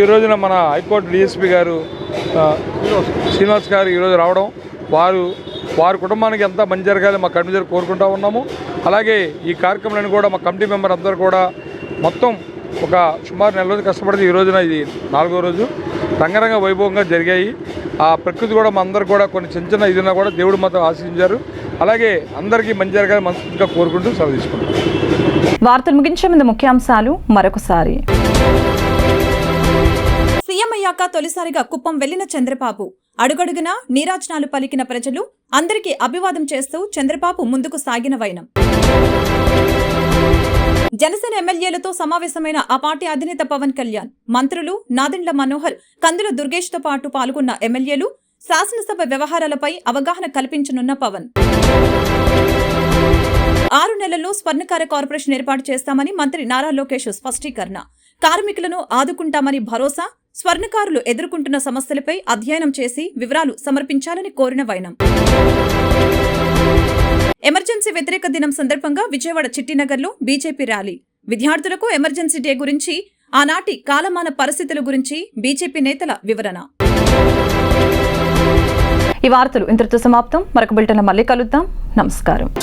ఈ రోజున మన హైకోర్టు DSP గారు శ్రీనివాస్ గారు ఈరోజు రావడం, వారి కుటుంబానికి ఎంత మంచి జరగాలి మా కమిటీ కోరుకుంటూ ఉన్నాము. అలాగే ఈ కార్యక్రమాన్ని కూడా మా కమిటీ మెంబర్ అందరూ కూడా మొత్తం ఒక సుమారు 4 రోజులు కష్టపడితే ఈ రోజున ఇది 4వ రోజు రంగరంగ వైభవంగా జరిగాయి. ఆ ప్రకృతి కూడా మా అందరు కూడా కొన్ని చిన్న ఇదిన్నా కూడా దేవుడు మాత్రం ఆశీర్వదించారు. అలాగే అందరికీ మంచి జరగాలి మనస్ఫూర్తిగా కోరుకుంటూ సెలవు తీసుకుంటాం. వార్తలు ముగించే ముందు ముఖ్యాంశాలు మరొకసారి. సీఎం అయ్యాక తొలిసారిగా కుప్పం వెళ్లిన చంద్రబాబు అడుగడుగునా నీరాజనాలు పలికిన ప్రజలు అందరికీ అభివాదం చేస్తూ చంద్రబాబు ముందుకు సాగిన వైనం. జనసేన ఎమ్మెల్యేలతో సమావేశమైన ఆ పార్టీ అధినేత పవన్ కళ్యాణ్, మంత్రులు నాదెండ్ల మనోహర్, కందుల దుర్గేష్ తో పాటు పాల్గొన్న ఎమ్మెల్యేలు శాసనసభ వ్యవహారాలపై అవగాహన కల్పించనున్న పవన్. 6 నెలల్లో స్వర్ణకార కార్పొరేషన్ ఏర్పాటు చేస్తామని మంత్రి నారా లోకేష్ స్పష్టీకరణ. కార్మికులను ఆదుకుంటామని భరోసా. స్వర్ణకారులు ఎదుర్కొంటున్న సమస్యలపై అధ్యయనం చేసి వివరాలు సమర్పించాలని కోరిన వైనం. ఎమర్జెన్సీ వ్యతిరేక దినం సందర్భంగా విజయవాడ చిట్టినగర్లో బీజేపీ ర్యాలీ. విద్యార్థులకు ఎమర్జెన్సీ డే గురించి, ఆనాటి కాలమాన పరిస్థితుల గురించి బీజేపీ నేతల వివరణ. ఈ వార్తలు ఇంతటితో సమాప్తం. మరొక బులెటిన్లో మళ్ళీ కలుద్దాం. నమస్కారం.